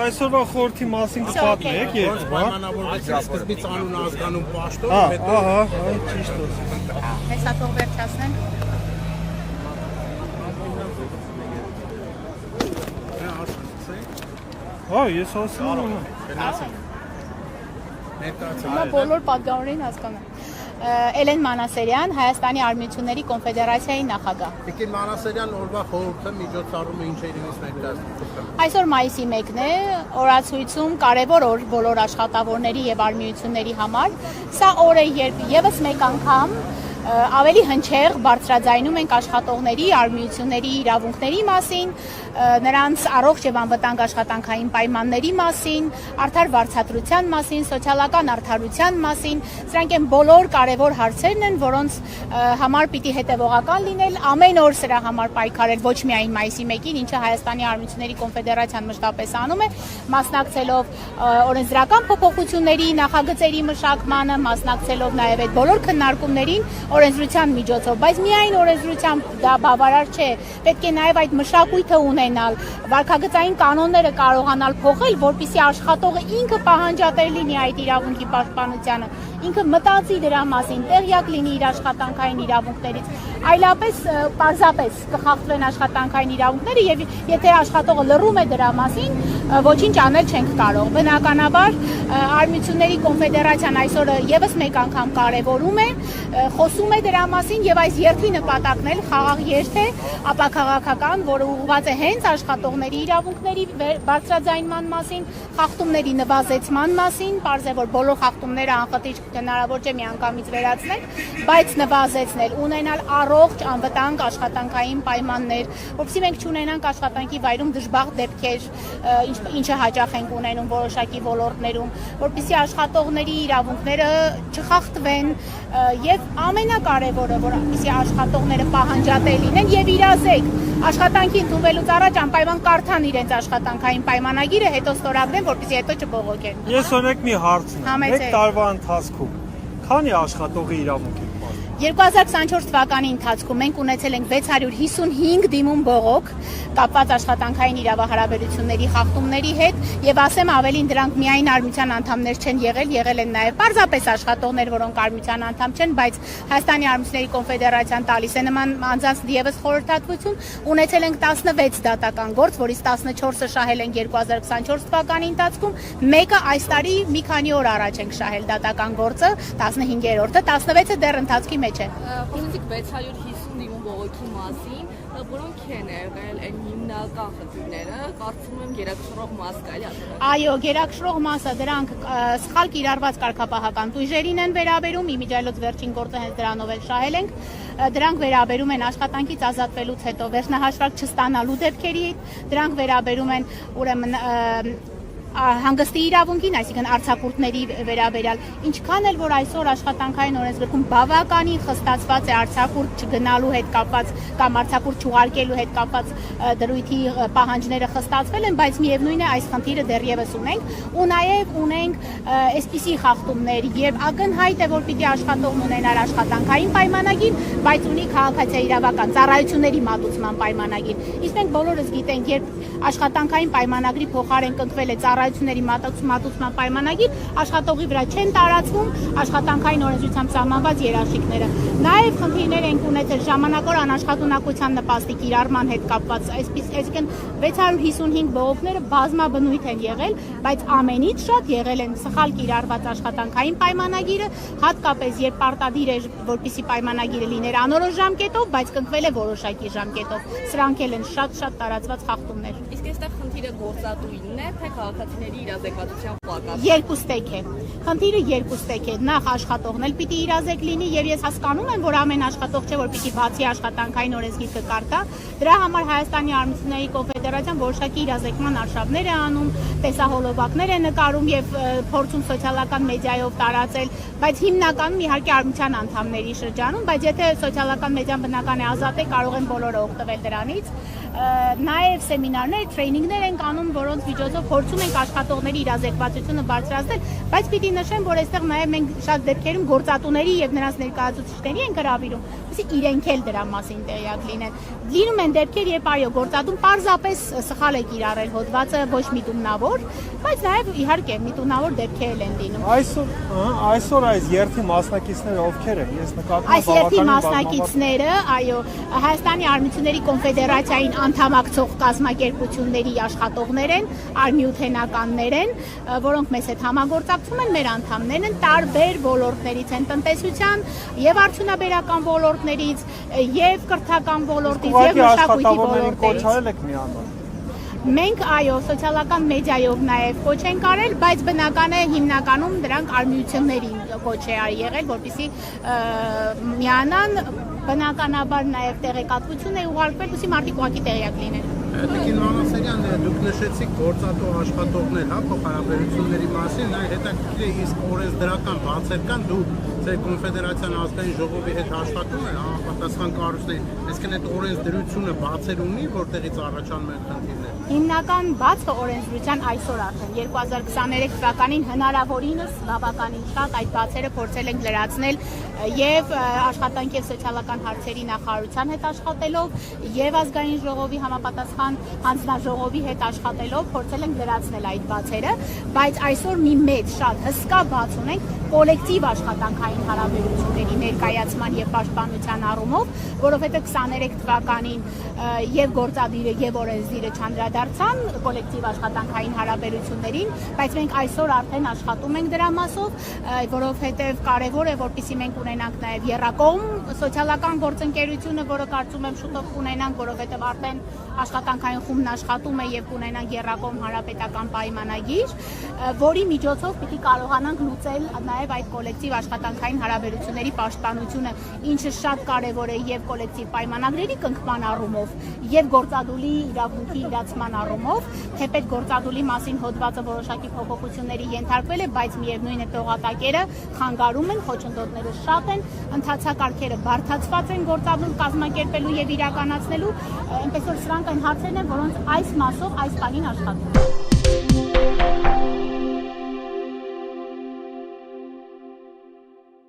այսօրվա խորհրդի մասին կպատմեք երբ, հա։ Պայմանավորվածի սկզբից անուն ազգանուն պաշտոն, հետո ճիշտ է։ Հեսա թող վերջացնենք։ Ես ասում եմ։ Հիմա բոլոր պատգամավորին հասկանան։ Էլեն Մանասերյան, Հայաստանի Արմիությունների կոնֆեդերացիայի նախագահ։ Տիկին Մանասերյան, օրվա խորհուրդը միջոցառումը ինչ է իրենից ներկայացնում։ Այսօր մայիսի 1-ն է, օրացույցում կարևոր օր բոլոր աշխատավորների եւ արմիությունների համար։ Սա օրը, երբ եւս մեկ անգամ ավելի հնչեղ բարձրաձայնում ենք աշխատողների, արմիությունների իրավունքների մասին, նրանց առողջ եւ անվտանգ աշխատանքային պայմանների մասին, արդար վարձատրության մասին, սոցիալական արդարության մասին։ Սրանք են բոլոր կարևոր հարցերն են, որոնց համար պիտի հետևողական լինել, ամեն օր սրա համար պայքարել, ոչ միայն մայիսի 1-ին, ինչը Հայաստանի Արմիությունների կոնֆեդերացիան մշտապես անում է, մասնակցելով օրենսդրական փոփոխությունների, նախագծերի մշակմանը, մասնակցելով նաեւ այդ բոլոր քննարկումներին օրենսդրության միջոցով, բայց միայն օրենսդրությամբ դա բավարար չէ, պետք է նաև այդ մշակույթը ունենալ, վարքագծային կանոնները կարողանալ փոխել, որպեսզի աշխատողը ինքը պահանջատեր լինի այդ իրավունքի պաշտպանությանը, ինքը մտածի դրա մասին, տեղյակ լինի իր աշխատանքային իրավունքներից, այլապես պարզապես կխախտվեն աշխատանքային իրավունքները եւ եթե աշխատողը լռում է դրա մասին, ոչինչ անել չենք կարող։ Բնականաբար Արմիությունների կոնֆեդերացիան այսօր եւս մեկ անգամ կարևորում է, խոսում է դրա մասին եւ այս երկրի նպատակն էլ խաղաղ երթ է, ապաքաղաքական, որը ուղղված է հենց աշխատողների իրավունքների բարձրաձայնման մասին, խախտումների նվազեցման մասին, պարզ է որ բոլոր խախտումները անխտիր հնարավոր չէ միանգամից վերացնել, բայց նվազեցնել, ունենալ առողջ անվտանգ աշխատանքային պայմաններ, որովհետեւ մենք չունենանք աշխատանքի վայրում դժբախտ դեպքեր, ինչը հաճախ ենք ունենում որոշակի ոլորտներում, որպեսզի աշխատողների իրավունքները չխախտվեն եւ ամենակարևորը, որպեսզի աշխատողները պահանջատեր լինեն եւ իրազեկ աշխատանքի ընդունվելուց առաջ անպայման կարդան իրենց աշխատանքային պայմանագիրը, հետո ստորագրեն, որպեսզի հետո չբողոքեն։ Ես օրինակ մի հարց ունեմ։ Մեկ տարվա ընթացքում քանի աշխատողի իրավունք եք պահել։ 2024 թվականի ընթացքում մենք ունեցել ենք 655 դիմում բողոք կապված աշխատանքային իրավահարաբերությունների խախտումների հետ եւ ասեմ ավելին դրանք միայն արմիության անդամներ չեն եղել են նաեւ պարզապես աշխատողներ, որոնք արմիության անդամ չեն, բայց Հայաստանի Արմիությունների կոնֆեդերացիան տալիս է նման անձանց եւս խորհրդատվություն, ունեցել ենք 16 դատական գործ, որից 14-ը շահել ենք 2024 թվականի ընթացքում, մեկը այս տարի մի քանի օր առաջ ենք շահել դատական գործը, 15-րդը, 16-ը դեռ ընթացքի մեջ է։ Խոսեցիք 650 դիմում բողոքի մասին, որոնք են եղել այն հիմնական խնդիրները, կարծում եմ գերակշռող մաս կարելի ասել։ Այո, գերակշռող մասը դրանք սխալ կիրառված կարգապահական տույժերին են վերաբերում, իմիջիայլոց վերջին գործը հենց դրանով էլ շահել ենք, դրանք վերաբերում են աշխատանքից ազատվելուց հետո վերջնահաշվարկ չստանալու դեպքերի, դրանք վերաբերում են ուրեմն հանգստի իրավունքին, այսինքն արձակուրդների վերաբերյալ, ինչքան էլ որ այսօր աշխատանքային օրենսգրքում բավականին խստացված է արձակուրդ չգնալու հետ կապված կամ արձակուրդ չուղարկելու հետ կապված դրույթի պահանջները խստացվել են, բայց միևնույն է այս խնդիրը դեռևս ունենք ու նաև ունենք այսպիսի խախտումներ եւ ակնհայտ է որ պիտի աշխատողն ունենար աշխատանքային պայմանագիր, բայց ունի քաղաքացիական ծառայությունների մատուցման պայմանագիր։ Իսկ մենք բոլորս գիտենք, երբ աշխատանքային պայմանագրի փոխարեն կնքվել է ծառայությունների մատուցման պայմանագիր, աշխատողի վրա չեն տարածվում աշխատանքային օրենսդրությամբ սահմանված երաշխիքները։ Նաև խնդիրներ ենք ունեցել ժամանակավոր անաշխատունակության նպաստի կիրառման հետ կապված, այսինքն 655 բողոքները բազմաբնույթ են եղել, բայց ամենից շատ եղել են սխալ կիրառված աշխատանքային պայմանագիրը, հատկապես երբ պարտադիր է որպեսզի պայմանագիրը լիներ անորոշ ժամկետով, բայց կնքվել է որոշակի ժամկետով։ Սրանք էլ են շատ տարածված խախտումներ։ Իսկ այստեղ խնդիրը գործատուինն է, թե քաղաքացիների իրազեկվածության պակասը։ Երկուստեք է։ Խնդիրը երկուստեք է։ Նախ աշխատողն էլ պիտի իրազեկ լինի եւ ես հասկանում եմ, որ ամեն աշխատող չէ, որ պիտի բացի աշխատանքային օրենսգիրքը կարգա։ Դրա համար Հայաստանի Արմիությունների կոնֆեդերացիան որոշակի իրազեկման արշավներ է անում, տեսահոլովակներ է նկարում եւ փորձում սոցիալական մեդիայով տարածել, բայց հիմնականում իհարկե արմիության անդամների շրջանում, բայց եթե սոցիալական մեդիան բնական է ազատ է, կարող են բոլորը օգտվել դրանից։ Նաև սեմինարներ, տրեյնինգներ ենք անում, որոնց միջոցով փորձում ենք աշխատողների իրազեկվածությունը բարձրացնել, բայց պիտի նշեմ, որ այստեղ նաև մենք շատ դեպքերում գործատուների եւ նրանց ներկայացուցիչների ենք հրավիրում, որպեսզի իրենք էլ դրա մասին տեղյակ լինեն։ Լինում են դեպքեր, երբ այո, գործադուն պարզապես սխալ է կիրառել հոդվածը, ոչ միտումնավոր, բայց նաև իհարկե միտումնավոր դեպքեր են լինում։ Այսօր այս երթի մասնակիցները ովքեր են։ Ես նկատում եմ այս երթի մասնակիցները, այո, Հայաստանի Արմիությունների կոնֆեդերացիային անդամակցող կազմակերպությունների աշխատողներ են, արմիութենականներ են, որոնք մեզ հետ համագործակցում են, մեր անդամներն են, տարբեր ոլորտներից են, տնտեսության եւ արդյունաբերական ոլորտներից, եւ կրթական ոլորտից, եւ մշակույթի ոլորտներից։ Մենք այո, սոցիալական մեդիայով նաև կոչ ենք արել, բայց բնական է հիմնականում դրանք արմիություններին կոչ է եղել, որպեսզի միանան, բնականաբար նաև տեղեկատվություն է ուղարկվել, ուսի մարդիկ ուղղակի տեղյակ լինեն։ Տիկին Մանասարյան, դուք նշեցիք գործատու աշխատողներ, հա, փոխհարաբերությունների մասին, այ հետաքրքիր է, իսկ օրենսդրական բացեր կան, դու ձեր կոնֆեդերացիան ազգային ժողովի հետ աշխատում եք, համապատասխան կառույցների, այսինքն այդ օրենսդրությունը բացեր ունի, որտեղից առաջանում են խնդիրներ։ Հիմնական բացը օրենսդրության այսօր արդեն 2023 թվականին հնարավորինս բավականին շատ այդ բացերը փորձել ենք լրացնել եւ աշխատանքի եւ սոցիալական հարցերի նախարարության հետ աշխատելով եւ ազգային ժողովի համապատասխան հանձնաժողովի հետ աշխատելով փորձել ենք լրացնել այդ բացերը, բայց այսօր մի մեծ շատ հսկա բաց ունենք կոլեկտիվ աշխատանքային հարաբերությունների ներկայացման եւ պաշտպանության առումով, որովհետեւ 23 թվականին եւ գործադիրը եւ օրենսդիրը չանդրադարձան կոլեկտիվ աշխատանքային հարաբերություններին, բայց մենք այսօր արդեն աշխատում ենք դրա մասով, որովհետեւ կարեւոր է, որպեսզի մենք ունենանք նաեւ եռակողմ սոցիալական գործընկերությունը, որը կարծում եմ շուտով կունենանք, որովհետեւ արդեն աշխատանքային խումբն աշխատում է եւ կունենանք եռակողմ հանրապետական պայմանագիր, որի միջոցով պիտի կարողանանք լուծել նաեւ այդ կոլեկտիվ աշխատանքային հարաբերությունների պաշտպանությունը, ինչը շատ կարեւոր է եւ կոլեկտիվ պայմանագրերի կնքման առումով եւ գործադուլի իրավունքի իրացման առումով, թեպետ գործադուլի մասին հոդվածը որոշակի փոփոխությունների ենթարկվել է, բայց միևնույն է տողատակերը խանգարում են, խոչընդոտները շատ են, ընթացակարգերը բարդացված են գործադուլ կազմակերպելու եւ իրականացնելու, այնպես որ սրանք այն հարցերն են, որոնց այս մասով այս պահին աշխատում են։